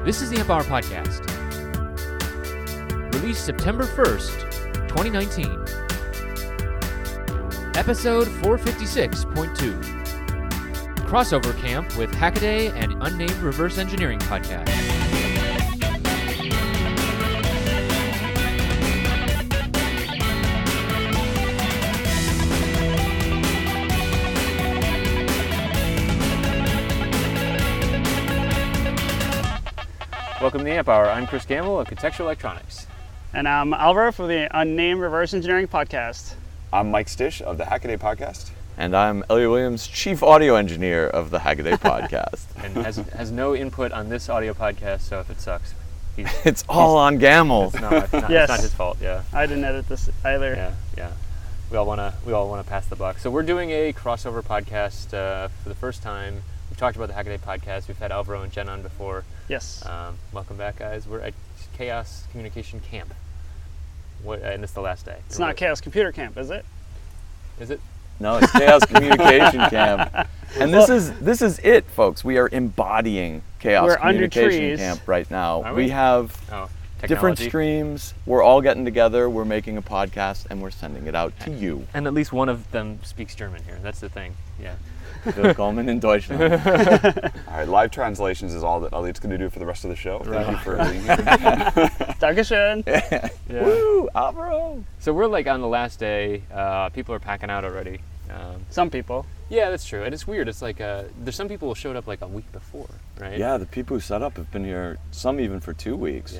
This is the Empower Podcast, released September 1st, 2019, episode 456.2, crossover camp with Hackaday and Unnamed Reverse Engineering Podcast. Welcome to the Amp Hour. I'm Chris Gamble of Contextual Electronics. And I'm Alvaro for the Unnamed Reverse Engineering Podcast. I'm Mike Stish of the Hackaday Podcast. And I'm Elliot Williams, Chief Audio Engineer of the Hackaday Podcast. And has no input on this audio podcast, so if it sucks, it's all on Gamble. It's not his fault. Yeah, I didn't edit this either. Yeah. We all wanna pass the buck. So we're doing a crossover podcast for the first time. We've talked about the Hackaday Podcast. We've had Alvaro and Jen on before. Yes. Welcome back, guys. We're at Chaos Communication Camp, and it's the last day. It's not Chaos Computer Camp, is it? Is it? No, it's Chaos Communication Camp. And this is it, folks. We are embodying Chaos Communication Camp right now. Are we? We have different technology. streams. We're all getting together. We're making a podcast, and we're sending it out to you. And at least one of them speaks German here. That's the thing. Yeah. Willkommen in Deutschland. All right, live translations is all that Elliot's going to do for the rest of the show. Thank you for being here. Dankeschön. Yeah. Woo, Alvaro. So we're like on the last day. People are packing out already. Some people. Yeah, that's true. And it's weird. It's like there's some people who showed up like a week before, right? Yeah, the people who set up have been here, some even for 2 weeks.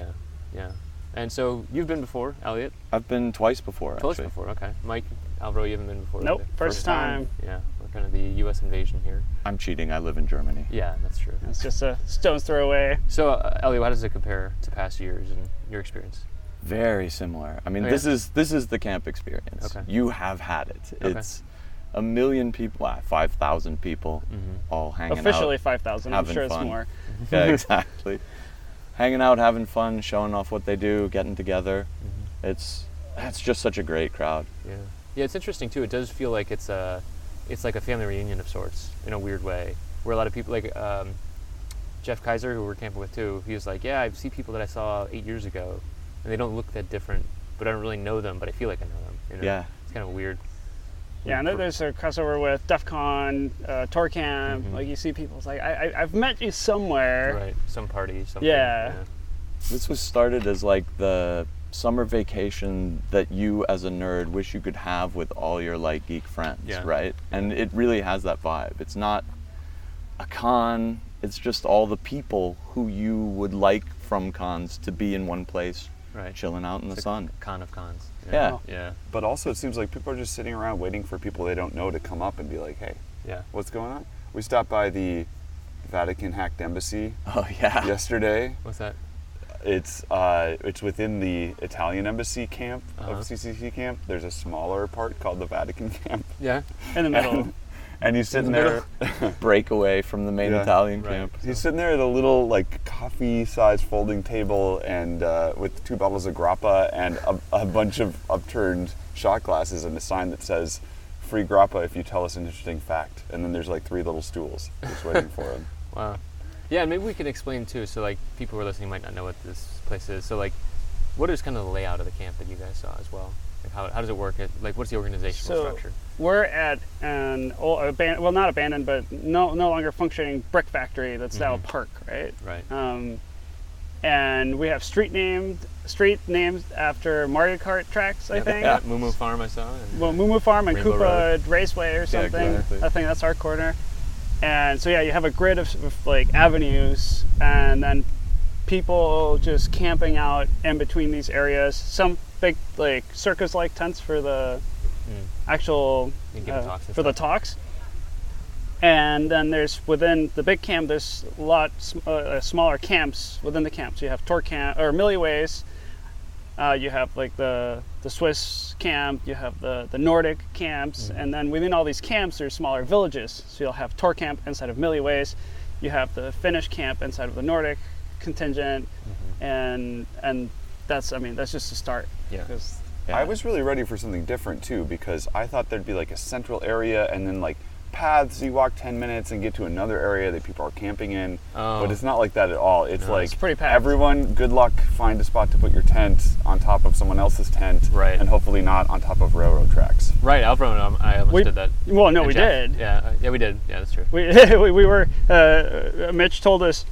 Yeah. And so you've been before, Elliot? I've been twice before, actually. Twice before, okay. Mike, Alvaro, you haven't been before? Nope, either. first time. Yeah, we're kind of the U.S. invasion here. I'm cheating. I live in Germany. Yeah, that's true. It's just a stone's throw away. So, Elliot, how does it compare to past years and your experience? Very similar. I mean, Oh, this is the camp experience. Okay. You have had it. Okay. It's 1 million people, 5,000 people, all hanging Officially out. 5,000. I'm having sure it's fun. more. Yeah, exactly. Hanging out, having fun, showing off what they do, getting together. That's just such a great crowd. Yeah, it's interesting too. It does feel like it's like a family reunion of sorts in a weird way, where a lot of people like Jeff Kaiser, who we're camping with too. He was like, "Yeah, I see people that I saw 8 years ago, and they don't look that different, but I don't really know them, but I feel like I know them." You know? Yeah. It's kind of weird. Yeah, and then there's a crossover with DEF CON, Tour Camp. Like you see people, it's like, I've met you somewhere. Right. Some party. Something. Yeah. This was started as like the summer vacation that you as a nerd wish you could have with all your like geek friends, right? And it really has that vibe. It's not a con, it's just all the people who you would like from cons to be in one place, Right. chilling out in the sun. Con of cons. Yeah. But also, it seems like people are just sitting around waiting for people they don't know to come up and be like, hey, Yeah. what's going on? We stopped by the Vatican hacked embassy Oh yeah. yesterday. What's that? It's within the Italian embassy camp of CCC camp. There's a smaller part called the Vatican camp. Yeah. In the middle. And he's sitting there. Break away from the main Yeah. Italian Right. camp. He's sitting there at a little like coffee-sized folding table and with 2 bottles of grappa and a bunch of upturned shot glasses and a sign that says "Free grappa if you tell us an interesting fact." And then there's like 3 little stools just waiting for him. Wow. Yeah, and maybe we could explain too. So like people who are listening might not know what this place is. So like, what is kind of the layout of the camp that you guys saw as well? Like how does it work? Like what's the organizational structure? We're at an old, not abandoned, but no longer functioning brick factory that's now a park, right? Right. And we have street names after Mario Kart tracks, I think. Yeah. Moo Farm I saw. And Well, Moo Farm and Rainbow Koopa Raceway or something. exactly. I think that's our corner. And so yeah, you have a grid of like avenues, and then people just camping out in between these areas. Some big like circus-like tents for the actual You give talks and for the stuff. talks. And then there's within the big camp, there's a lot smaller camps within the camp. So you have Tour Camp or Milliways. You have like the Swiss camp, you have the Nordic camps, and then within all these camps there's smaller villages. So you'll have Tour Camp inside of Milliways, you have the Finnish camp inside of the Nordic contingent, and that's just a start. Yeah. 'Cause I was really ready for something different too, because I thought there'd be like a central area and then like paths. You walk 10 minutes and get to another area that people are camping in. Oh. But it's not like that at all. It's No, like it's pretty packed. everyone, good luck, find a spot to put your tent on top of someone else's tent. Right. And hopefully not on top of railroad tracks. Right, Alvaro, I almost We- did that. Well, no, And we Jeff. did. Yeah, we did. Yeah, that's true. We were. Mitch told us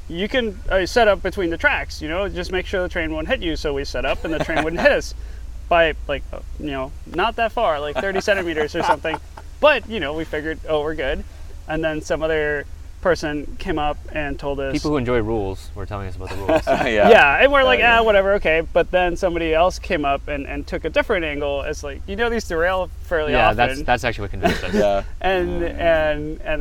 you can set up between the tracks. Just make sure the train won't hit you. So we set up, and the train wouldn't hit us by not that far, like 30 centimeters or something. But we figured, oh, we're good. And then some other person came up and told us. People who enjoy rules were telling us about the rules. Yeah, and we're like, yeah. whatever, okay. But then somebody else came up and took a different angle. It's like, these derail fairly Yeah, often. that's actually what convinced us. Yeah. And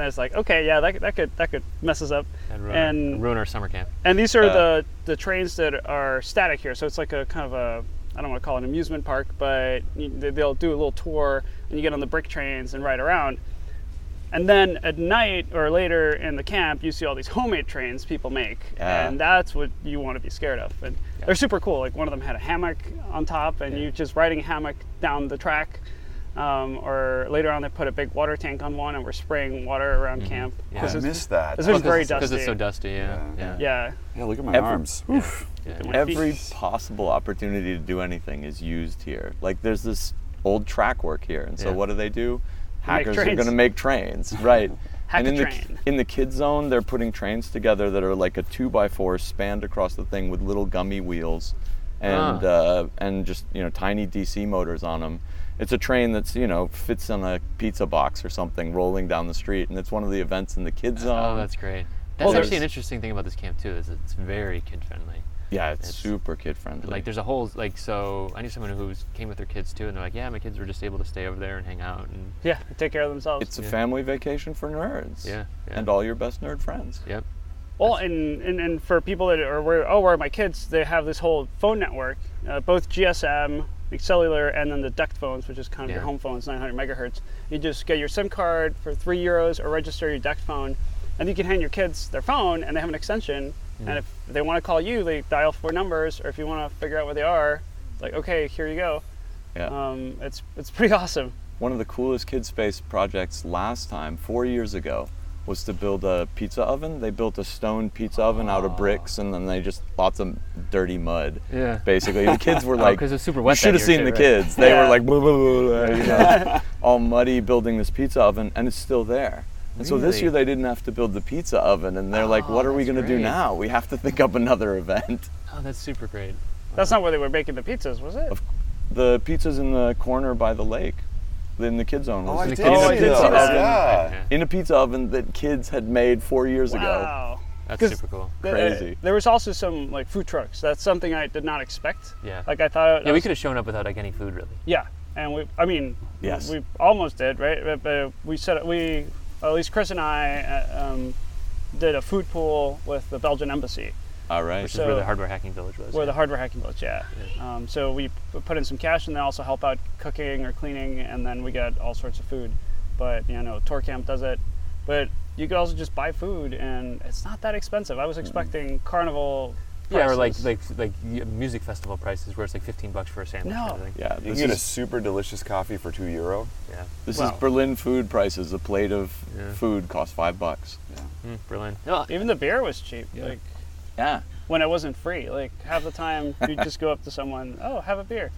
it's like, okay, yeah, that could mess us up. And ruin our summer camp. And these are the trains that are static here. So it's like a kind of a, I don't want to call it an amusement park, but they'll do a little tour and you get on the brick trains and ride around. And then at night or later in the camp, you see all these homemade trains people make. Yeah. And that's what you want to be scared of. And they're super cool. Like one of them had a hammock on top and you just riding a hammock down the track. Or later on they put a big water tank on one and we're spraying water around camp. Yeah. I missed that. This was very Because dusty. it's so dusty, yeah. Yeah. Yeah, look at my arms. Oof. Yeah. My Every feet. possible opportunity to do anything is used here. Like there's this old track work here, and so Yeah. what do? Make Hackers are trains. going to make trains, right? Hack and a in train. in the kid zone, they're putting trains together that are like a 2x4 spanned across the thing with little gummy wheels, and just tiny DC motors on them. It's a train that's fits on a pizza box or something rolling down the street, and it's one of the events in the kid zone. Oh, that's great. That's Well, actually there's- an interesting thing about this camp too, is it's very kid friendly. Yeah, it's It's- super kid friendly. Like there's a whole so I knew someone who came with their kids too, and they're like, yeah, my kids were just able to stay over there and hang out, and Yeah, they take care of themselves. it's a family vacation for nerds. yeah. And all your best nerd friends. Yep. Well, and for people that are where are my kids, they have this whole phone network, both GSM, like cellular, and then the DECT phones, which is kind of your Yeah. home phones, 900 megahertz. You just get your SIM card for €3 or register your DECT phone, and you can hand your kids their phone, and they have an extension. And if they want to call you, they dial 4 numbers, or if you want to figure out where they are, like, okay, here you go. Yeah. It's pretty awesome. One of the coolest kid space projects last time, 4 years ago, was to build a pizza oven. They built a stone pizza oven out of bricks, and then they just lots of dirty mud. Yeah. Basically, the kids were like, 'cause it was super you wet should that have year seen too, the right? kids. They Yeah. were like, blah, blah, blah, all muddy, building this pizza oven, and it's still there. And so this Really? year they didn't have to build the pizza oven, and they're like, what are we that's going to do great. now? We have to think up another event. Oh, that's super great. That's not where they were making the pizzas, was it? The pizza's in the corner by the lake, in the kid zone. Oh, was I the did kids' I see did pizza see those. that. oven. Yeah. In a pizza oven that kids had made 4 years ago. Wow. That's 'Cause super cool. Crazy. There was also some like food trucks. That's something I did not expect. Yeah. Like I thought. Yeah, we could have shown up without like any food really. Yeah, and Yes. we almost did, right? But at least Chris and I did a food pool with the Belgian embassy, All right. Which is So- where the hardware hacking village was. where yeah. the hardware hacking village. Yeah. So we put in some cash, and they also help out cooking or cleaning, and then we get all sorts of food. But Tour Camp does it. But you could also just buy food, and it's not that expensive. I was expecting carnival. Yeah, or like prices. music festival prices where it's like $15 for a sandwich. No. Kind of thing. Yeah, You this can get a is super delicious coffee for €2. Yeah. this Wow. is Berlin food prices. A plate of Yeah. food costs $5. Berlin. No, Even the beer was cheap. Yeah. Like Yeah. when it wasn't free. Like half the time you just go up to someone, oh, have a beer.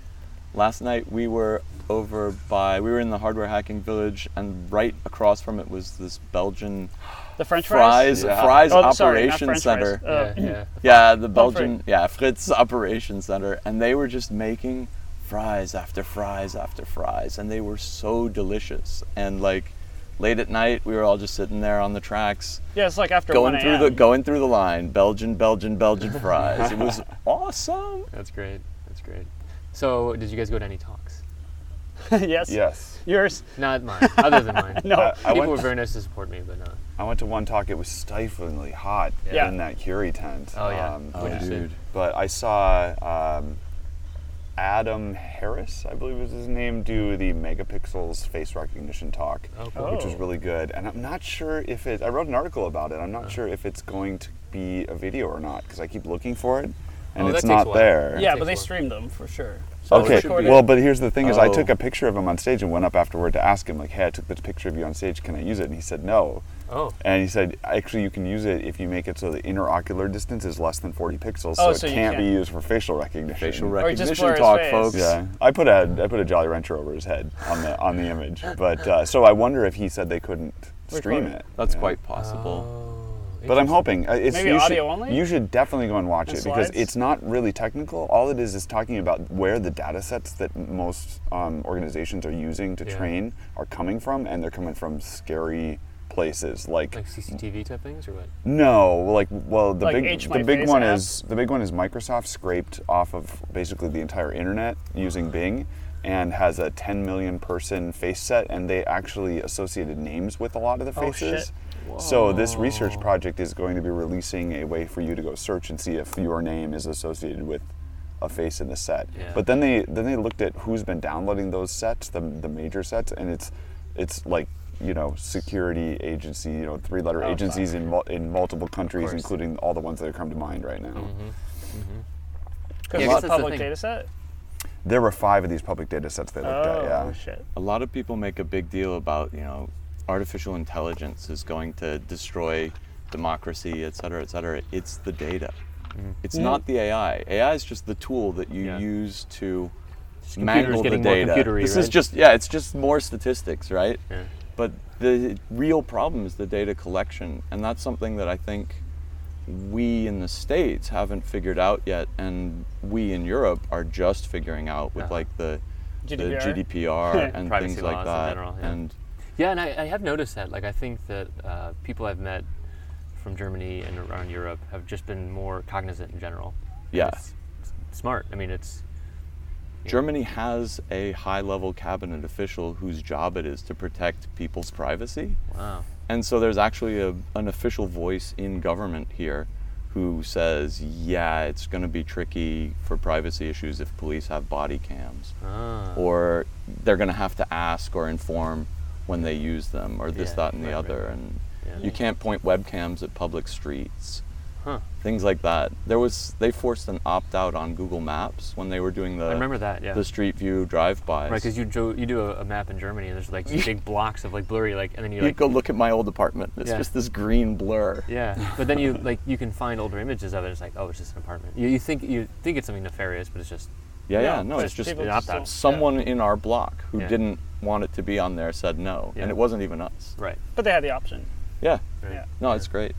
Last night we were in the hardware hacking village, and right across from it was this Belgian The French fries. fries Oh, sorry, not operation French center. fries. yeah. Yeah, the Belgian, Fritz Operation Center, and they were just making fries after fries after fries, and they were so delicious. And like late at night, we were all just sitting there on the tracks, Yeah, it's like after going 1 through the line, Belgian fries. It was awesome. That's great. That's great. So, did you guys go to any talks? Yes. Yes. Yours. Not mine. Other than mine. No. I People went- were very nice to support me, but I went to one talk. It was stiflingly hot Yeah. in that Curie tent. Oh, yeah. Oh, dude. But I saw Adam Harris, I believe was his name, do the megapixels face recognition talk, Oh, cool. which was really good. And I'm not sure if I wrote an article about it. I'm not sure if it's going to be a video or not because I keep looking for it. and Oh, that it's takes a not while. there. Yeah, takes but they a while. streamed them for sure. So Okay, it's recorded. well, but here's the thing: is I Oh. took a picture of him on stage and went up afterward to ask him, like, "Hey, I took this picture of you on stage. Can I use it?" And he said no. Oh. And he said, actually, you can use it if you make it so the interocular distance is less than 40 pixels, Oh, so so it you can't be can't- used for facial recognition. Facial Or just recognition blur his talk, face. folks. Yeah, I put a Jolly Rancher over his head on the image, but so I wonder if he said they couldn't stream Record. it. That's Yeah. quite possible. Oh, But I'm interesting. hoping Maybe you audio should, only? You should definitely go and watch And it because slides? it's not really technical. All it is talking about where the data sets that most organizations are using to Yeah. train are coming from, and they're coming from scary places like Like CCTV type things or what? no, well the Like big H the My big Face one app? is Microsoft scraped off of basically the entire internet using Bing and has a 10 million person face set, and they actually associated names with a lot of the Oh, faces. shit. So this research project is going to be releasing a way for you to go search and see if your name is associated with a face in the set. Yeah. But then they looked at who's been downloading those sets, the major sets, and it's like, security agency, 3-letter Oh, agencies in multiple countries, course. including all the ones that come to mind right now. Because Yeah, I guess it's a that's the public thing. data set. There were 5 of these public data sets they looked at. Yeah. Oh shit. A lot of people make a big deal about, artificial intelligence is going to destroy democracy, et cetera, et cetera. It's the data. It's not the AI. AI is just the tool that you Yeah. use to computers mangle the getting more data. computery, This right? is just, it's just more statistics, right? Yeah. But the real problem is the data collection, and that's something that I think we in the States haven't figured out yet, and we in Europe are just figuring out with Uh-huh. like the GDPR? GDPR and Privacy things like laws in that. general, yeah. And Yeah, and I have noticed that. Like, I think that people I've met from Germany and around Europe have just been more cognizant in general. And Yeah. it's smart. I mean, it's Germany has a high-level cabinet official whose job it is to protect people's privacy. wow. And so there's actually an official voice in government here who says, yeah, it's going to be tricky for privacy issues if police have body cams. Ah. Or they're going to have to ask or inform when they use them, or this, Yeah, that, and the right, other. right. And Yeah. you can't point webcams at public streets. Huh. Things like that. They forced an opt-out on Google Maps when they were doing I remember that. Yeah. the Street View drive-bys. Right, because you do a map in Germany, and there's like these big blocks of like blurry, like, and then you You like go look at my old apartment. It's Yeah. just this green blur. yeah, but then you can find older images of it. It's like, oh, it's just an apartment. You think it's something nefarious, but it's just Yeah, No, no, but it's just people an just opt-out. don't- someone in our block who Yeah. didn't want it to be on there said no, Yeah. and it wasn't even us. right. But they had the option. Yeah, Right. Yeah. no, it's great.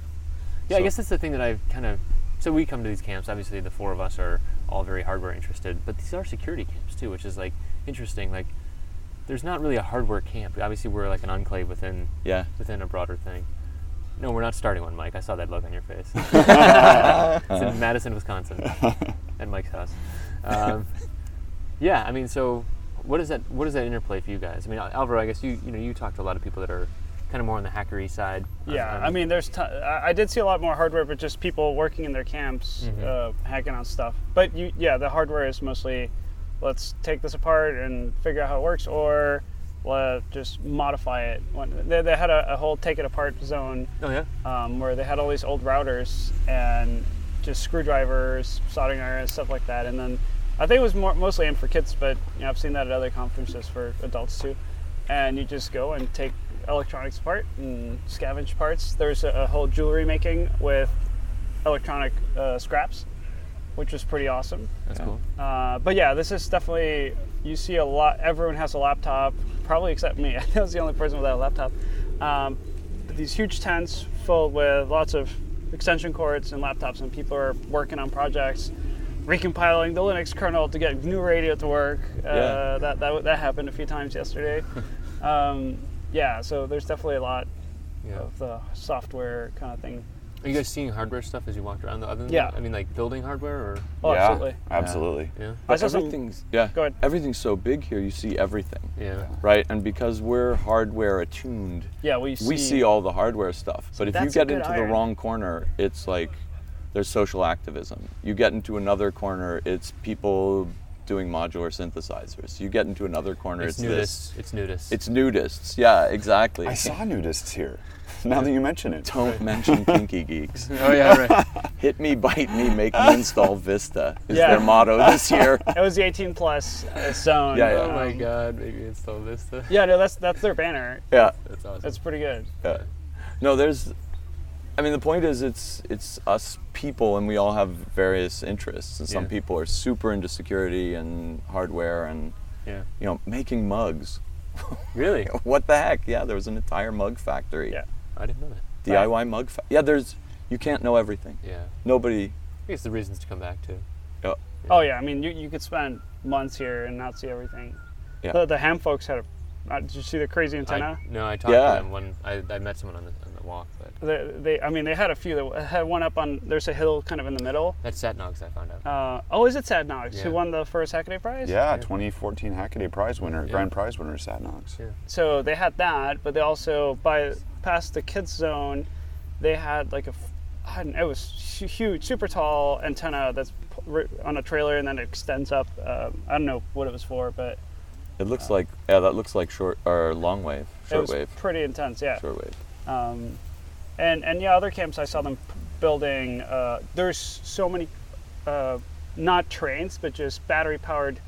Yeah, I So- guess that's the thing that I've kind of. So we come to these camps. Obviously, the 4 of us are all very hardware interested, but these are security camps too, which is like interesting. Like, there's not really a hardware camp. Obviously, we're like an enclave within Yeah. a broader thing. No, we're not starting one, Mike. I saw that look on your face. It's in Madison, Wisconsin, at Mike's house. Yeah, I mean, so what is that interplay for you guys? I mean, Alvaro, I guess you talk to a lot of people that are kind of more on the hackery side. Yeah, I mean, I did see a lot more hardware, but just people working in their camps, hacking on stuff. But the hardware is mostly, let's take this apart and figure out how it works, or just modify it. They had a whole take it apart zone oh yeah. where they had all these old routers and just screwdrivers, soldering irons, stuff like that. And then I think it was mostly aimed for kids, but I've seen that at other conferences for adults too. And you just go and take electronics apart and scavenge parts. There's a whole jewelry making with electronic scraps, which was pretty awesome. That's cool. But yeah, this is definitely, you see a lot, everyone has a laptop, probably except me. I was the only person without a laptop. But these huge tents filled with lots of extension cords and laptops, and people are working on projects, recompiling the Linux kernel to get GNU Radio to work. Yeah. That happened a few times yesterday. Yeah, so there's definitely a lot Yeah. of the software kind of thing. Are you guys seeing hardware stuff as you walked around? Other than Yeah. I mean, like building hardware, or Oh, yeah, absolutely. absolutely. yeah, I saw some, Everything's Go ahead. Everything's so big here. You see everything, yeah. right? And because we're hardware attuned, yeah, we see all the hardware stuff. But if you that's a get good into the iron. wrong corner, it's like there's social activism. You get into another corner, it's people doing modular synthesizers. You get into another corner, It's nudists. It's nudists. It's nudists. Yeah, exactly. I saw nudists here. Now that you mention it. Don't mention kinky geeks. Oh yeah, right. Hit me, bite me, make me install Vista is Yeah. their motto this year. It was the 18 plus zone. Yeah, yeah. Oh my God, maybe install Vista. Yeah, no, that's their banner. Yeah. That's awesome. That's pretty good. Yeah. No, the point is it's us people, and we all have various interests, and some Yeah. people are super into security and hardware and yeah. making mugs. Really? What the heck? Yeah, there was an entire mug factory. Yeah. I didn't know that. DIY mug yeah, you can't know everything. Yeah. Nobody. I think it's the reasons to come back too. Oh yeah, I mean you could spend months here and not see everything. Yeah. The ham folks had did you see the crazy antenna? I talked Yeah. to them when I met someone on the walk, but They had a few that had one up on. There's a hill kind of in the middle. that's Satnogs I found out. Is it Sadnogs Yeah. who won the first Hackaday prize? Yeah, 2014 Hackaday prize winner, Yeah. grand prize winner, Satnogs. Yeah. So they had that, but they also past the kids zone, they had like it was huge, super tall antenna that's on a trailer and then it extends up. I don't know what it was for, but It looks like that looks like short or long wave, it was shortwave, pretty intense. Yeah. shortwave. And yeah, other camps I saw them building. There's so many, not trains, but just battery-powered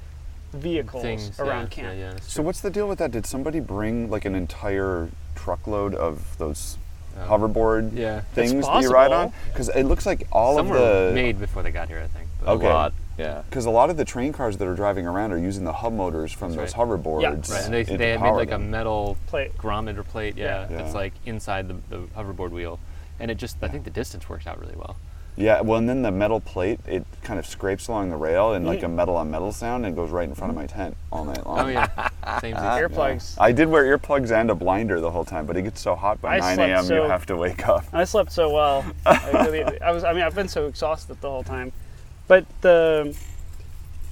vehicles Things around yeah, camp. Yeah, that's So true. what's the deal with that? Did somebody bring like an entire truckload of those Oh. hoverboard Yeah. things It's that you ride on? possible. Because it looks like all Some of were the made before they got here, I think. But Okay. A lot. Yeah. because a lot of the train cars that are driving around are using the hub motors from That's those right. hoverboards. Yeah. Right, and they to had made power like a them. metal Plate. grommet or plate, Yeah. that's Yeah. like inside the hoverboard wheel, and it just I think the distance works out really well. Yeah, well, and then the metal plate, it kind of scrapes along the rail and like Mm. a metal on metal sound and goes right in front of my tent all night long. Oh yeah, same. Earplugs. I did wear earplugs and a blinder the whole time, but it gets so hot by I 9 slept a.m. you so- have to wake up. I slept so well. I've been so exhausted the whole time. But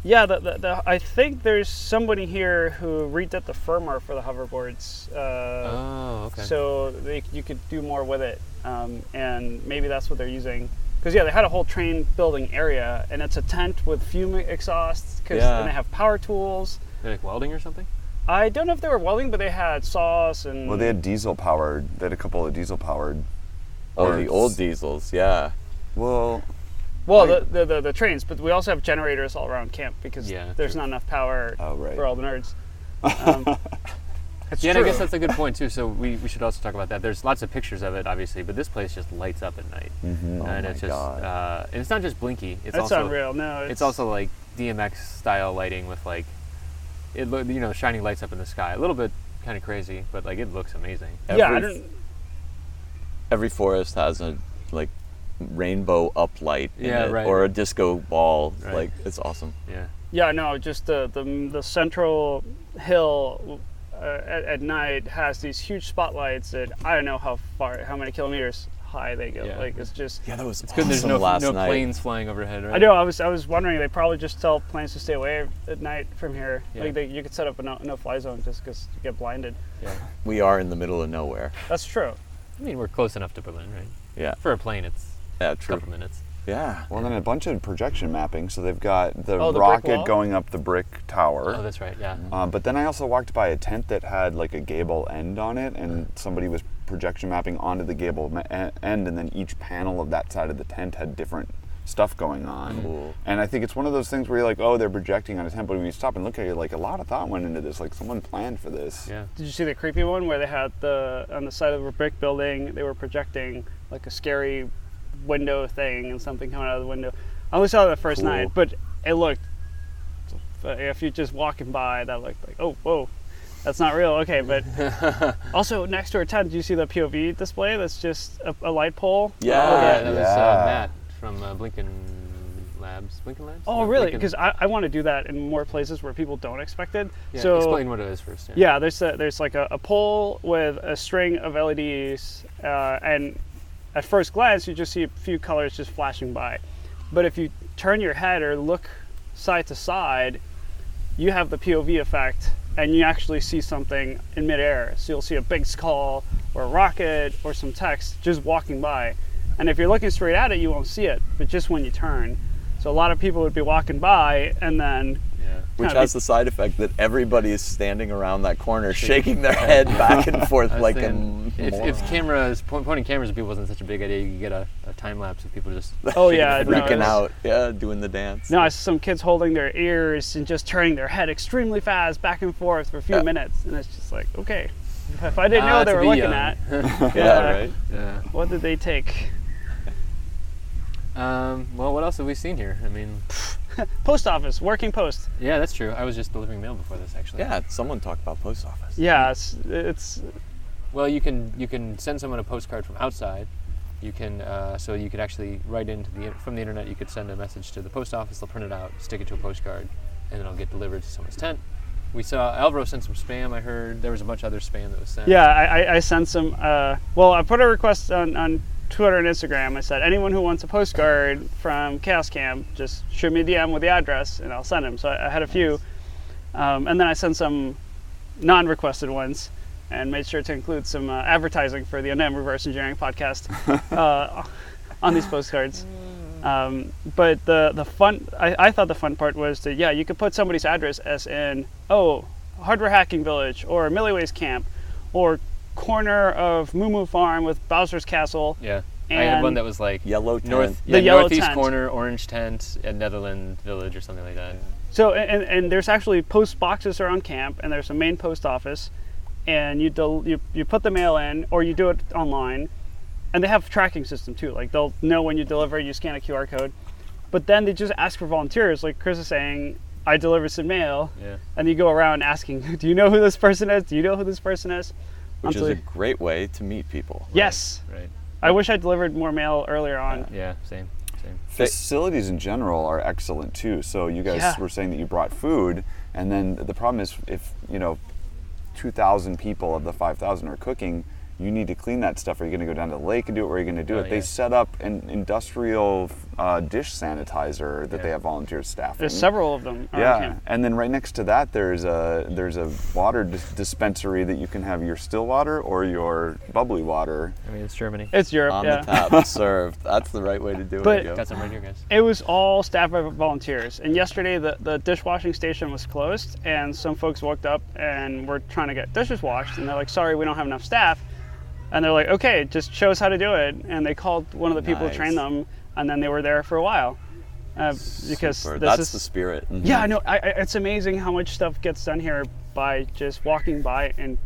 I think there's somebody here who redid the firmware for the hoverboards. Oh, okay. So you could do more with it, and maybe that's what they're using. Because they had a whole train building area, and it's a tent with fume exhausts. Yeah. And they have power tools. They're like welding or something. I don't know if they were welding, but they had saws and. Well, they had diesel powered. They had a couple of diesel powered. Oh, the old diesels. Yeah. Well, the trains, but we also have generators all around camp because Yeah, there's true. not enough power Oh, right. for all the nerds. It's Yeah, and true. I guess that's a good point too. So we should also talk about that. There's lots of pictures of it, obviously, but this place just lights up at night, mhm. Oh and my it's just God. and it's not just blinky. It's It's also unreal. No, It's also like DMX style lighting with like shining lights up in the sky. A little bit kind of crazy, but like it looks amazing. yeah. I Every- don't. Every forest has a like rainbow uplight in Yeah, it, right, or a right. disco ball. Right. Like it's awesome. Yeah. Yeah, no, just the central hill at night has these huge spotlights that I don't know how many kilometers high they go. Yeah. Like it's just. Yeah, that was It's good. There's no last night. planes flying overhead, right? I know. I was wondering. They probably just tell planes to stay away at night from here. Yeah. Like you could set up a no-fly zone just because you get blinded. Yeah. We are in the middle of nowhere. That's true. I mean, we're close enough to Berlin, right? Yeah. For a plane, it's Yeah, a true. couple minutes. Yeah. Well, then a bunch of projection mapping. So they've got the Oh, the brick rocket wall? going up the brick tower. Oh, that's right. Yeah. But then I also walked by a tent that had like a gable end on it, and somebody was projection mapping onto the gable end, and then each panel of that side of the tent had different stuff going on. Cool. And I think it's one of those things where you're like, oh, they're projecting on a tent, but when you stop and look at it, like a lot of thought went into this. Like someone planned for this. Yeah. Did you see the creepy one where they had on the side of a brick building, they were projecting like a scary window thing and something coming out of the window. I only saw it the first Cool. night, but it looked, if you're just walking by, that looked like, oh, whoa, that's not real. Okay, but also next to our tent, do you see the POV display that's just a light pole? Yeah. Oh, yeah. That was Yeah. Matt from Blinken Labs. Blinken Labs? Oh, Or really? Blinken- Because I want to do that in more places where people don't expect it. Yeah, So explain what it is first. yeah, there's like a pole with a string of LEDs, and at first glance you just see a few colors just flashing by. But if you turn your head or look side to side, you have the POV effect, and you actually see something in midair. So you'll see a big skull or a rocket or some text just walking by. And if you're looking straight at it, you won't see it, but just when you turn. So a lot of people would be walking by, and then Yeah. Which has the side effect that everybody is standing around that corner shaking their head back and forth like a moron. If pointing cameras at people wasn't such a big idea, you could get a time lapse of people just freaking out, doing the dance. No, I saw some kids holding their ears and just turning their head extremely fast back and forth for a few minutes, and it's just like, okay, if I didn't know what they were looking at, right? Yeah. What did they take? Well, what else have we seen here? I mean, post office, working post. Yeah, that's true. I was just delivering mail before this, actually. Yeah, someone talked about post office. Yeah, it's. Well, you can send someone a postcard from outside. You can so you could actually write from the internet. You could send a message to the post office. They'll print it out, stick it to a postcard, and then it'll get delivered to someone's tent. We saw Alvaro sent some spam. I heard there was a bunch of other spam that was sent. Yeah, I sent some. Well, I put a request on Twitter and Instagram. I said, anyone who wants a postcard from Chaos Camp, just shoot me a DM with the address and I'll send them. So I had a few. And then I sent some non-requested ones and made sure to include some advertising for the Unnamed Reverse Engineering podcast on these postcards. But the fun, I thought the fun part was you could put somebody's address as in, Hardware Hacking Village or Milliways Camp or corner of Moo Farm with Bowser's Castle. Yeah. I had one that was like yellow tent. Northeast tent. corner, orange tent at Netherland Village or something like that. Yeah. So and there's actually post boxes around camp, and there's a main post office, and you put the mail in or you do it online, and they have a tracking system too. Like they'll know when you deliver, you scan a QR code, but then they just ask for volunteers. Like Chris is saying, I delivered some mail, and you go around asking, do you know who this person is? Do you know who this person is? Which is a great way to meet people. Yes. Right. I wish I delivered more mail earlier on. Yeah, same. Facilities in general are excellent too. So you guys were saying that you brought food, and then the problem is if 2,000 people of the 5,000 are cooking, you need to clean that stuff. Are you going to go down to the lake and do it? Where are you going to do it? They set up an industrial dish sanitizer that they have volunteers staffing. There's several of them. Camp. And then right next to that, there's a water dispensary that you can have your still water or your bubbly water. I mean, it's Germany. It's Europe. On the tap, served. That's the right way to do it. Got some right here, guys. It was all staffed by volunteers. And yesterday, the dishwashing station was closed, and some folks walked up and were trying to get dishes washed, and they're like, "Sorry, we don't have enough staff." And they're like, okay, just show us how to do it. And they called one of the people who trained them, and then they were there for a while. Because that's the spirit. Mm-hmm. Yeah, I know. It's amazing how much stuff gets done here by just walking by and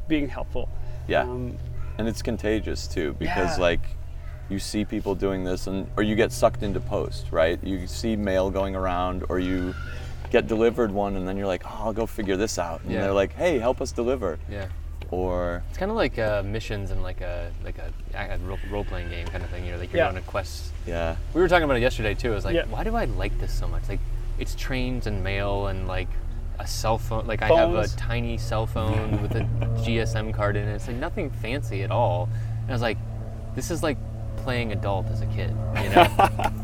being helpful. Yeah, and it's contagious too, because like you see people doing this, or you get sucked into post, right? You see mail going around, or you get delivered one, and then you're like, I'll go figure this out. And they're like, hey, help us deliver. Yeah. Or it's kind of like missions and like a role-playing game kind of thing. Like you're on a quest. Yeah. We were talking about it yesterday too. It was like, why do I like this so much? Like, it's trains and mail and like a cell phone. Like phones. I have a tiny cell phone with a GSM card in it. It's like nothing fancy at all. And I was like, this is like playing adult as a kid,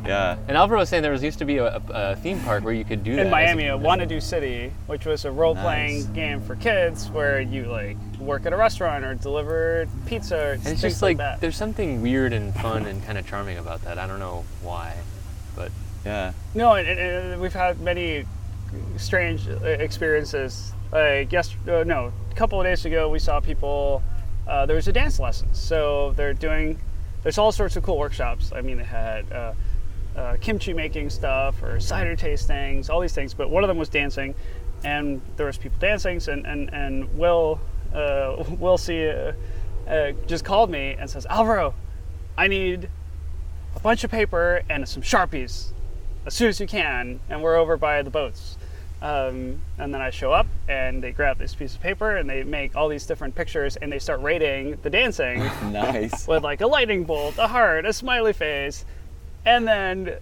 Yeah. And Alvaro was saying there used to be a theme park where you could do that. In Miami, Wanna-Do City, which was a role-playing game for kids where you like work at a restaurant or deliver pizza or and it's just like that. There's something weird and fun and kind of charming about that. I don't know why, but No, and we've had many strange experiences. Like a couple of days ago, we saw people. There was a dance lesson, so there's all sorts of cool workshops. I mean, they had kimchi making stuff or cider tastings, all these things. But one of them was dancing, and there was people dancing. And Will just called me and says, Alvaro, I need a bunch of paper and some Sharpies as soon as you can. And we're over by the boats. And then I show up and they grab this piece of paper and they make all these different pictures and they start rating the dancing. Nice. With like a lightning bolt, a heart, a smiley face. And then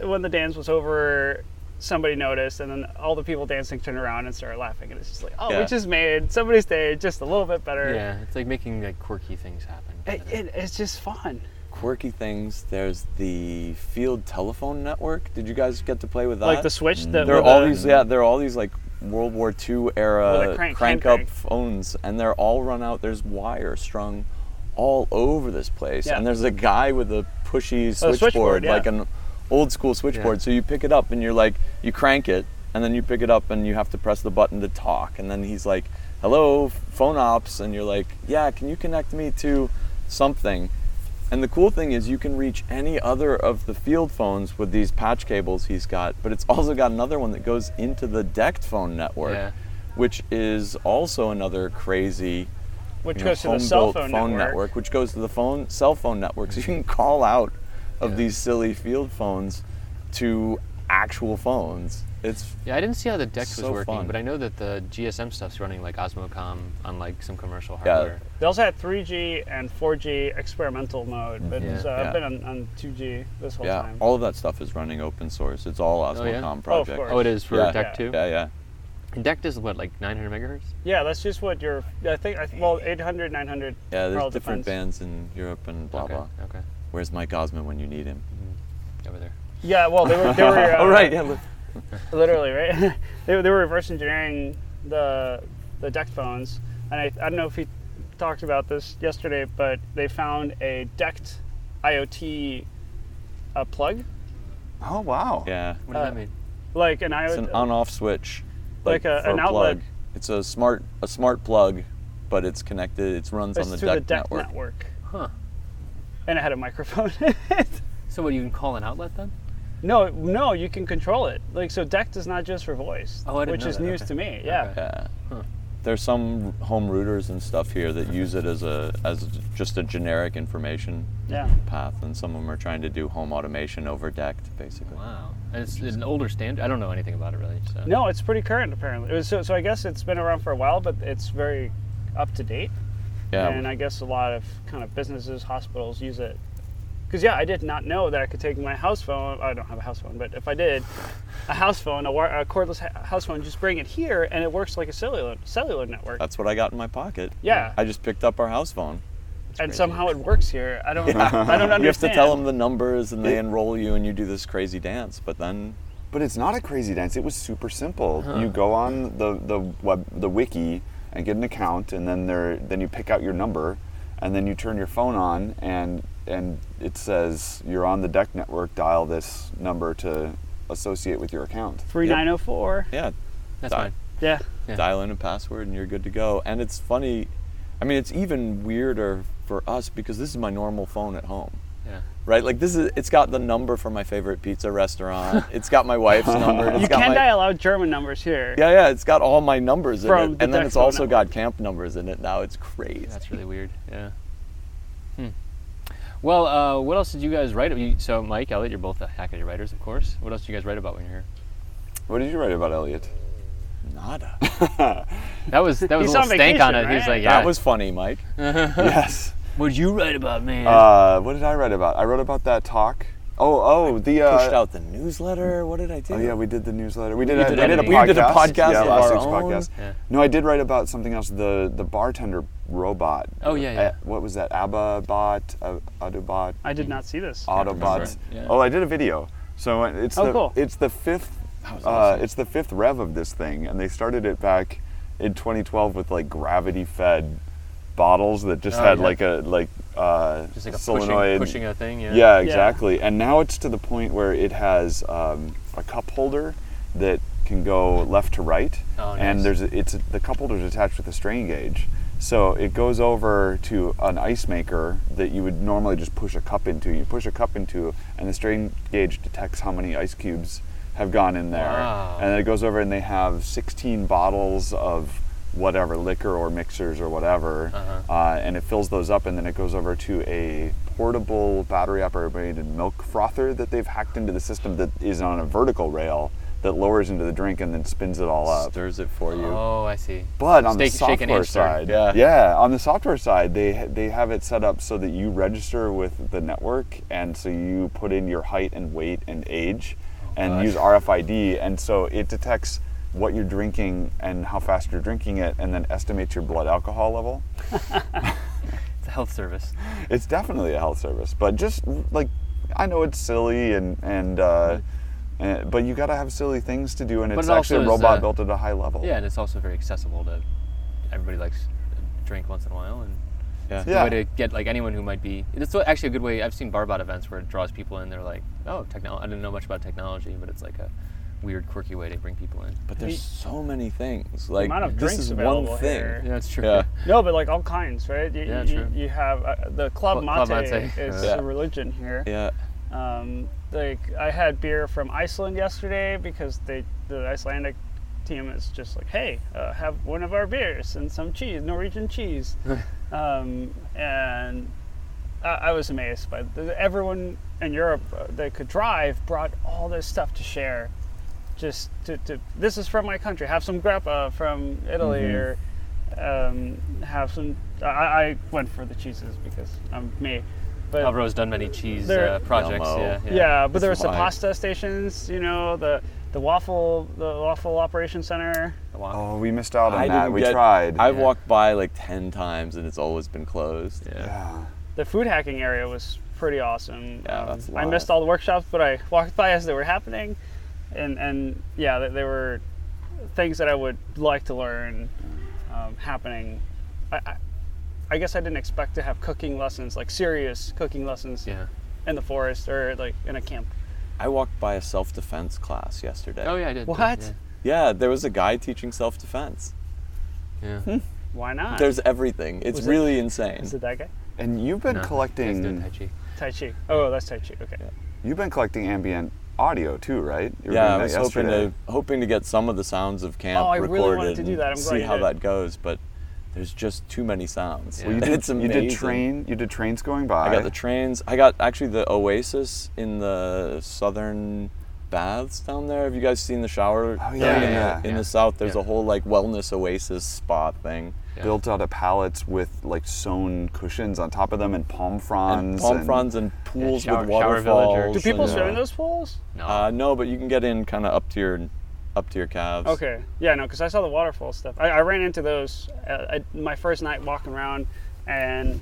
when the dance was over, somebody noticed and then all the people dancing turned around and started laughing. And it's just like, we just made somebody's day just a little bit better. Yeah, it's like making like quirky things happen. It's just fun. Quirky things. There's the field telephone network. Did you guys get to play with that? Like the switch? There are all these like World War II era crank up phones, and they're all run out. There's wire strung all over this place, and there's a guy with a pushy switchboard, like an old school switchboard. So you pick it up and you're like, you crank it, and then you pick it up and you have to press the button to talk, and then he's like, hello, phone ops, and you're like, yeah, can you connect me to something? And the cool thing is you can reach any other of the field phones with these patch cables he's got, but it's also got another one that goes into the decked phone network, which is also another crazy, which goes to the cell phone network, which goes to the cell phone network. So you can call out of these silly field phones to actual phones. It's I didn't see how the DeX was so working, fun. but I know that the GSM stuff's running like Osmocom on like some commercial hardware. They also had 3G and 4G experimental mode, but I've been on 2G this whole time. All of that stuff is running open source. It's all Osmocom project. of course. Oh, it is for DEC too? Yeah. And DEC is what, like 900 megahertz? Yeah, that's just what your, I think, 800, 900. Yeah, there's all different depends. bands in Europe and blah, blah. Okay. Where's Mike Osmond when you need him? Over there. Yeah, well, they were Oh, right, yeah. literally, right? they were reverse engineering the DEC phones, and I don't know if he talked about this yesterday, but they found a DECT IoT plug. Oh, wow. Yeah. What does that mean? Like an IoT. It's an on-off switch. Like for an a outlet. plug. It's a smart plug, but it's connected. It runs on the DEC DEC network. Huh. And it had a microphone in it. So what, you can call an outlet then? No, you can control it. Like, so DECT is not just for voice, Oh, I didn't which know is that. news Okay. to me. Yeah. Okay. Yeah. Huh. There's some home routers and stuff here that use it as just a generic information path, and some of them are trying to do home automation over DECT, basically. Wow. And it's an older standard? I don't know anything about it really. So. No, it's pretty current apparently. It was, so I guess it's been around for a while, but it's very up to date. Yeah. And I guess a lot of kind of businesses, hospitals use it. Because I did not know that I could take my house phone. I don't have a house phone, but if I did, a house phone, a cordless house phone, just bring it here, and it works like a cellular network. That's what I got in my pocket. Yeah. I just picked up our house phone. And somehow it works here. I don't understand. You have to tell them the numbers, and they enroll you, and you do this crazy dance. But then, But it's not a crazy dance. It was super simple. You go on the wiki and get an account, and then you pick out your number, and then you turn your phone on, and it says you're on the DEC network. Dial this number to associate with your account. 3904. yeah, That's fine. Yeah. Yeah. dial in a password, and you're good to go. And it's funny. I mean, it's even weirder for us because this is my normal phone at home. Yeah. Right, like it's got the number for my favorite pizza restaurant. It's got my wife's number. It's You got can my, dial out German numbers here. Yeah, it's got all my numbers in From it, the and then DEC it's phone also network. got camp numbers in it now. It's crazy. That's really weird. Yeah. Well, what else did you guys write? So, Mike, Elliot, you're both Hackaday writers, of course. What else did you guys write about when you're here? What did you write about, Elliot? Nada. That was a He's little on stank on it. vacation, He's right? like, yeah. That was funny, Mike. Yes. What did you write about, man? What did I write about? I wrote about that talk. The Pushed out the newsletter. What did I do? Oh yeah, we did the newsletter. We did You a did podcast. we did a podcast Yeah, of last our week's own. podcast. Yeah. No, I did write about something else. The bartender robot. Oh, yeah. What was that? ABBA bot, Autobot, I did not see this. Autobots. Yeah. Oh, I did a video. So it's cool. it's the fifth. That was awesome. It's the fifth rev of this thing, and they started it back in 2012 with like gravity-fed bottles that just had yeah. just like a solenoid pushing a thing. Yeah. Yeah, exactly. And now it's to the point where it has a cup holder that can go left to right, Oh, and nice. the cup holder is attached with a strain gauge. So it goes over to an ice maker that you would normally just push a cup into. You push a cup into, and the strain gauge detects how many ice cubes have gone in there. Wow. And then it goes over, and they have 16 bottles of whatever, liquor or mixers or whatever, and it fills those up, and then it goes over to a portable battery-operated milk frother that they've hacked into the system that is on a vertical rail that lowers into the drink and then spins it all up. Stirs it for you. Oh, I see. But on the Shake an software hamster. side, on the software side, they have it set up so that you register with the network, and so you put in your height and weight and age, and use RFID, and so it detects what you're drinking and how fast you're drinking it, and then estimates your blood alcohol level. It's a health service. It's definitely a health service, but just like, I know it's silly but you got to have silly things to do, and it's it actually a also is, robot built at a high level. Yeah, and it's also very accessible to everybody. Likes a drink once in a while, and Yeah. it's a good way to get like anyone who might be. It's actually a good way. I've seen bar bot events where it draws people in. They're like, oh, technology. I didn't know much about technology, but it's like a weird, quirky way to bring people in. But there's so many things. The Like amount of this drinks is one available thing. here. Yeah, that's true. Yeah. No, but like all kinds, right? Yeah, true. You have the Club Club Mate Mate. is Yeah. a religion here. Yeah. Like I had beer from Iceland yesterday because the Icelandic team is just like, hey, have one of our beers and some cheese, Norwegian cheese. And I was amazed by everyone in Europe that could drive brought all this stuff to share. Just to this is from my country. Have some grappa from Italy, or have some. I went for the cheeses because I'm me. But Alvaro's done many cheese There- projects. Yelmo. yeah, but there were That's some why. pasta stations. You know, the waffle operation center. Oh, we missed out on I that. didn't We get- tried. I've walked by like 10 times and it's always been closed. Yeah. yeah. The food hacking area was pretty awesome. Yeah, that's I live. missed all the workshops, but I walked by as they were happening, and yeah, there were things that I would like to learn happening. I guess I didn't expect to have cooking lessons, like serious cooking lessons, Yeah. in the forest or like in a camp. I walked by a self-defense class yesterday. Oh yeah, I did. too. What? Yeah, there was a guy teaching self-defense. Yeah. yeah. Why not? There's everything. It's Was it- really insane. Is it that guy? And you've been No, he's doing collecting. Tai Chi. Tai Chi. Oh, that's Tai Chi. Okay. You've been collecting ambient audio too, right? You were Yeah, doing I that was yesterday. hoping to get some of the sounds of camp Oh, I really recorded wanted to do and that. I'm glad see you how did. that goes, but there's just too many sounds. Yeah. Well, you And did, it's amazing. You did trains going by. I got the trains. I got actually the Oasis in the southern baths down there. Have you guys seen the shower? Oh, thing yeah, in, yeah, in yeah. the south, there's Yeah. a whole like wellness oasis spa thing. Yeah. built out of pallets with like sewn cushions on top of them and palm fronds. And palm fronds and pools shower- with shower village or- waterfalls. Do people and, swim in those pools? No. No, but you can get in kind of up to your calves. Okay. Yeah, no, because I saw the waterfall stuff. I ran into those my first night walking around, and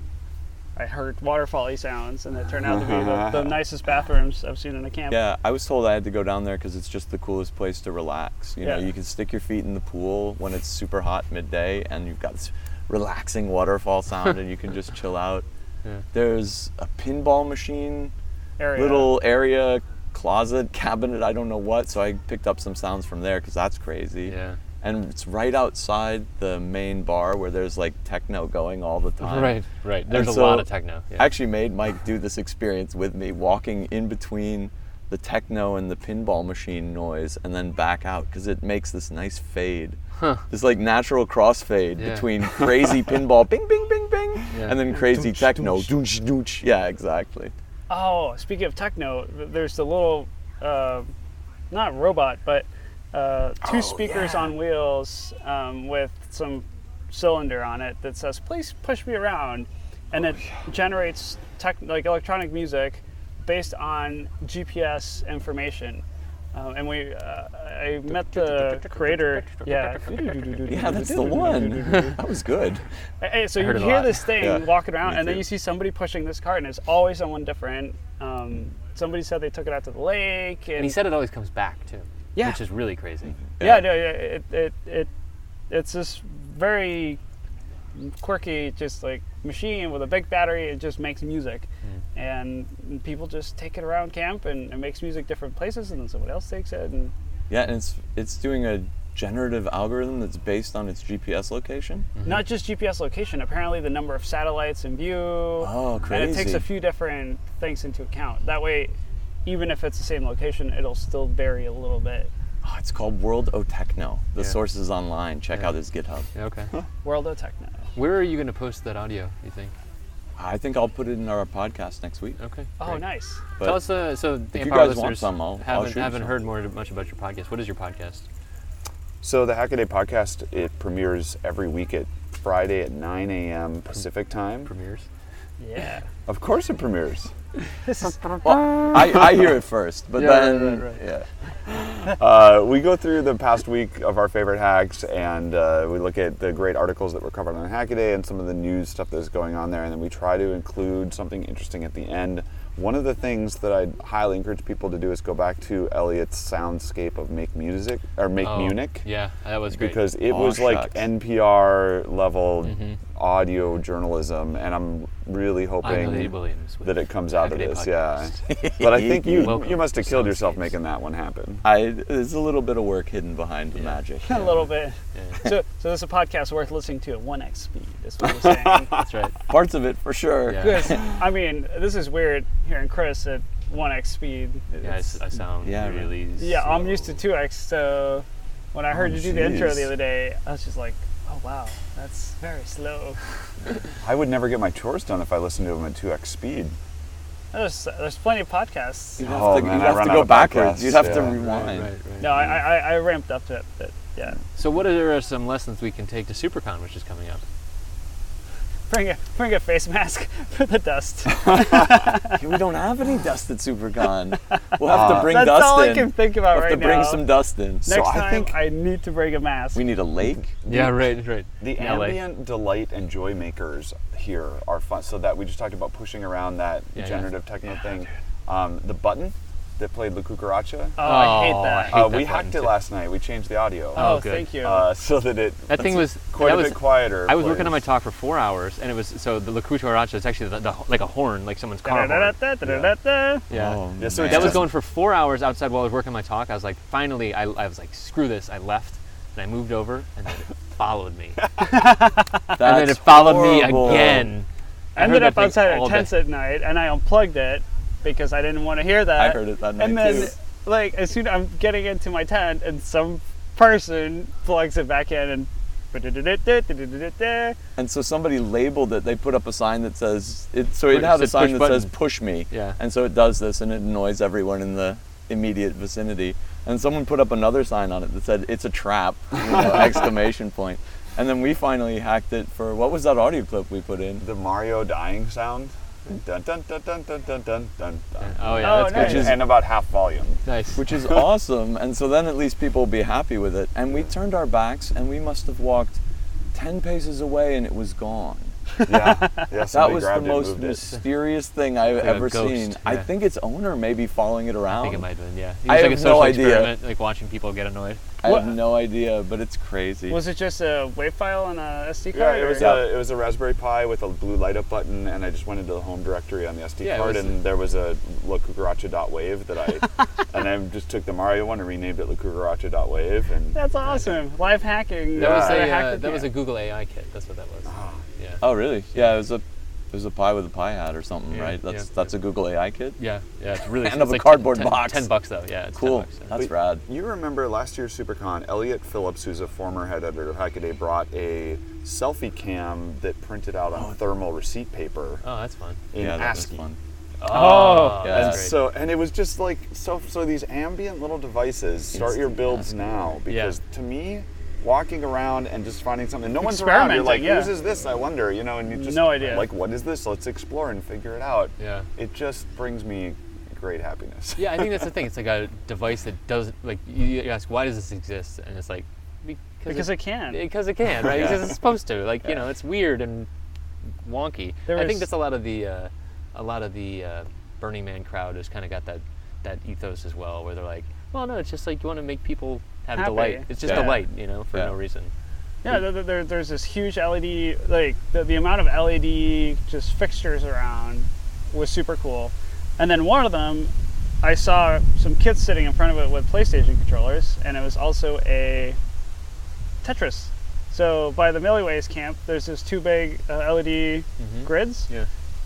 I heard waterfall-y sounds, and it turned out to be the nicest bathrooms I've seen in a camp. Yeah, I was told I had to go down there because it's just the coolest place to relax. You know, Yeah. you can stick your feet in the pool when it's super hot midday, and you've got this relaxing waterfall sound, and you can just chill out. Yeah. There's a pinball machine, Area. little area, closet, cabinet, I don't know what. So I picked up some sounds from there because that's crazy. Yeah. And it's right outside the main bar where there's like techno going all the time. Right. There's And a lot so of techno. Yeah. I actually made Mike do this experience with me, walking in between the techno and the pinball machine noise and then back out because it makes this nice fade. This like natural crossfade Yeah. between crazy pinball, bing, bing, bing, bing, Yeah. and then crazy Doonch, techno, doonch. doonch, doonch. Yeah, exactly. Oh, speaking of techno, there's the little, not robot, but two speakers on wheels with some cylinder on it that says, "Please push me around," and it generates like electronic music based on GPS information. And I met the creator. Yeah. Yeah, that's the one. That was good. Hey, so I you heard it a hear lot. this thing Yeah, walking around, me and then too. you see somebody pushing this cart, and it's always someone different. Somebody said they took it out to the lake, and And he said it always comes back too. Yeah. Which is really crazy. yeah, no, it's this very quirky, just like machine with a big battery. It just makes music, and people just take it around camp, and it makes music different places, and then someone else takes it, and Yeah, and it's doing a generative algorithm that's based on its GPS location. not just GPS location. Apparently, the number of satellites in view. Oh, And it takes crazy. a few different things into account. That way, even if it's the same location, it'll still vary a little bit. Oh, it's called World O Techno. The Yeah. source is online. Check out his GitHub. Yeah, okay. World of Techno. Where are you going to post that audio, you think? I think I'll put it in our podcast next week. Okay. Oh, great. nice. But Tell us, so the if you Empower guys want listeners some, I'll haven't shoot you some. heard much about your podcast. What is your podcast? So the Hackaday podcast, it premieres every week at Friday at 9 a.m. Pacific time. Premieres? Yeah. Of course it premieres. Well, I hear it first, but Yeah, then right. yeah. We go through the past week of our favorite hacks, and we look at the great articles that were covered on Hackaday and some of the news stuff that's going on there, and then we try to include something interesting at the end. One of the things that I highly encourage people to do is go back to Elliot's soundscape of Make Music or Make Oh, Munich. Yeah, that was great. Because it Aw, was like shucks. NPR level audio journalism, and I'm really hoping that it comes out of this. Yeah, but I think you must have killed yourself making that one happen. There's a little bit of work hidden behind the magic. A little bit. Yeah. So this is a podcast worth listening to at 1x speed. Is what you're saying. That's right. Parts of it for sure. Because I mean, this is weird hearing Chris at 1x speed. I sound really. Yeah, slow. I'm used to 2x. So when I heard you do the intro the other day, I was just like, oh wow, that's very slow. I would never get my chores done if I listened to them at 2x speed. There's plenty of podcasts. You'd have to go backwards. You'd have to rewind. Right. No, I ramped up to it, but yeah. So what are some lessons we can take to SuperCon, which is coming up? Bring a face mask for the dust. We don't have any dust at SuperCon. We'll have to bring dust in. That's all I can think about right now. We'll have to bring some dust in. Next time, I need to bring a mask. We need a lake. Yeah, right. The ambient delight and joy makers here are fun. So that we just talked about pushing around that generative techno thing. The button that played La Cucaracha. Oh, I hate that. We hacked it last night. We changed the audio. Oh, good. Thank you. So that that thing was quite a bit quieter. I was working on my talk for 4 hours, and it was so the La Cucaracha is actually like a horn, like someone's car horn. Yeah. So that was going for 4 hours outside while I was working on my talk. I was like, finally, I was like, screw this. I left, and I moved over, and then it followed me. And then it followed me again. I ended up outside our tents at night, and I unplugged it because I didn't want to hear that. I heard it that night and then, too. like, as soon as I'm getting into my tent, and some person plugs it back in, and and so somebody labeled it. They put up a sign that says it. So it had a sign that says "Push me." Yeah. And so it does this, and it annoys everyone in the immediate vicinity. And someone put up another sign on it that said "It's a trap!" Exclamation point. And then we finally hacked it for, what was that audio clip we put in? The Mario dying sound. Dun, dun, dun, dun, dun, dun, dun, dun. Oh yeah, that's nice. good. And about half volume. Nice. Which is awesome. And so then at least people will be happy with it. And we turned our backs, and we must have walked 10 paces away, and it was gone. Yeah, that was the most mysterious thing I've ever seen. Yeah. I think its owner may be following it around. I think it might have been, yeah. I have no idea. Experiment, like watching people get annoyed. I have no idea, but it's crazy. Was it just a WAV file on a SD Yeah, card? it was a Raspberry Pi with a blue light up button, and I just went into the home directory on the SD card, and there was a La Cucaracha.wave that and I just took the Mario one and renamed it La Cucaracha.wave. And that's awesome. Live hacking. That was a Google AI kit. That's what that was. Yeah. Oh really? Yeah, it was a Pi with a Pi hat or something, right? That's a Google AI kit? Yeah, it's really and of like a cardboard box. $10 though, yeah. It's cool. $10, yeah. That's rad. You remember last year's SuperCon, Elliot Phillips, who's a former head editor of Hackaday, brought a selfie cam that printed out on thermal receipt paper. Oh, that's fun. In that ASCII. was fun. Oh, yeah, that's great. And it was just like so these ambient little devices. Start your builds now, because to me, walking around and just finding something, no one's around. You're like, whose is this? I wonder, and you just no idea. Like, what is this? Let's explore and figure it out. Yeah. It just brings me great happiness. Yeah, I think that's the thing. It's like a device that does, like, you ask, why does this exist? And it's like, because it can. Because it can, right? Because it's supposed to. Like, it's weird and wonky. I think that's a lot of the Burning Man crowd has kind of got that ethos as well, where they're like, well, no, it's just like you want to make people have delight. It's just delight, for no reason. Yeah, there's this huge LED, like the amount of LED just fixtures around was super cool. And then one of them, I saw some kids sitting in front of it with PlayStation controllers, and it was also a Tetris. So by the Milliways camp, there's this two big LED grids,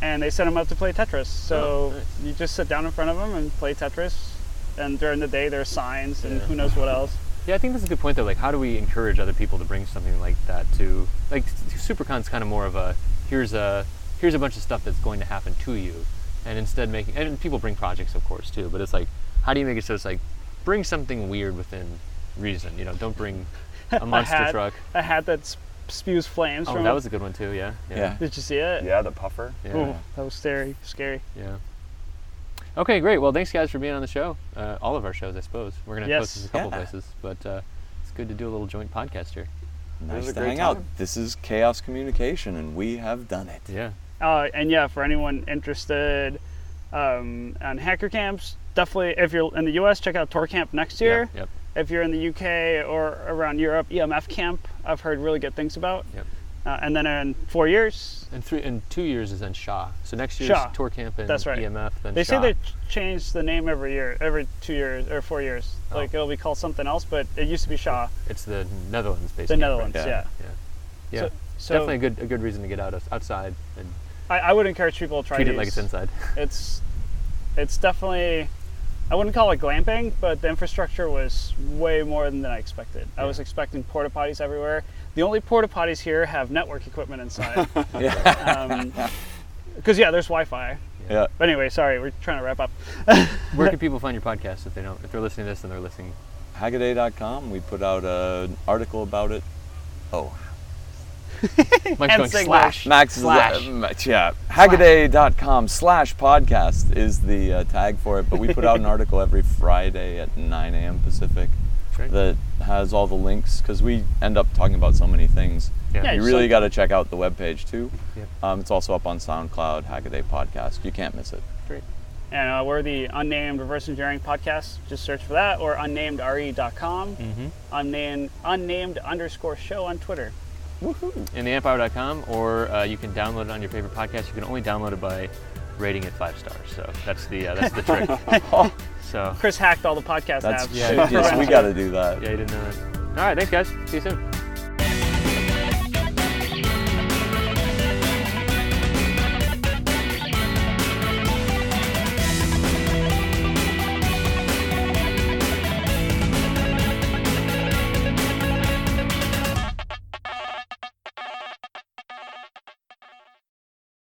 and they set them up to play Tetris. So you just sit down in front of them and play Tetris. And during the day, there's signs and who knows what else. Yeah, I think that's a good point, though. Like, how do we encourage other people to bring something like that to, like, SuperCon's kind of more of a, here's a bunch of stuff that's going to happen to you, and instead and people bring projects, of course, too, but it's like, how do you make it so it's like, bring something weird within reason, don't bring a monster truck. A hat that spews flames from it. That was a good one, too, yeah. Did you see it? Yeah, the puffer. Yeah. Ooh, that was scary. Yeah. Okay, great. Well, thanks, guys, for being on the show. All of our shows, I suppose. We're going to post this a couple places, but it's good to do a little joint podcast here. Nice to hang out. This is Chaos Communication, and we have done it. Yeah. And for anyone interested on hacker camps, definitely, if you're in the U.S., check out Tor Camp next year. Yep. If you're in the UK or around Europe, EMF Camp, I've heard really good things about. Yep. And then in 4 years. And 2 years is then SHA. So next year's SHA. Tour Camp and That's right. EMF, then They SHA. say they change the name every year, every 2 years or 4 years. Oh. Like it'll be called something else, but it used to be SHA. It's the Netherlands, basically. The Netherlands, right? yeah. Yeah. So Definitely a good reason to get outside and I would encourage people to try treat these. it like it's inside. It's definitely, I wouldn't call it glamping, but the infrastructure was way more than I expected. I was expecting porta potties everywhere. The only porta potties here have network equipment inside. Because there's Wi-Fi. Yeah. But anyway, sorry, we're trying to wrap up. Where can people find your podcast if they're listening to this and they're listening? Hackaday.com. We put out an article about it. Oh, Mike's going slash. Max slash. Hackaday.com/podcast is the tag for it. But we put out an article every Friday at 9 a.m. Pacific Great. that has all the links because we end up talking about so many things. Yeah. You really got to check out the webpage too. Yep. It's also up on SoundCloud, Hackaday Podcast. You can't miss it. Great. And we're the Unnamed Reverse Engineering Podcast. Just search for that, or unnamedre.com. Unnamed_show on Twitter. And the amphour.com, or you can download it on your favorite podcast. You can only download it by rating it 5 stars. So that's the trick. So Chris hacked all the podcast That's apps. Yeah, yes, we got to do that. yeah, you didn't know that. All right, thanks guys. See you soon.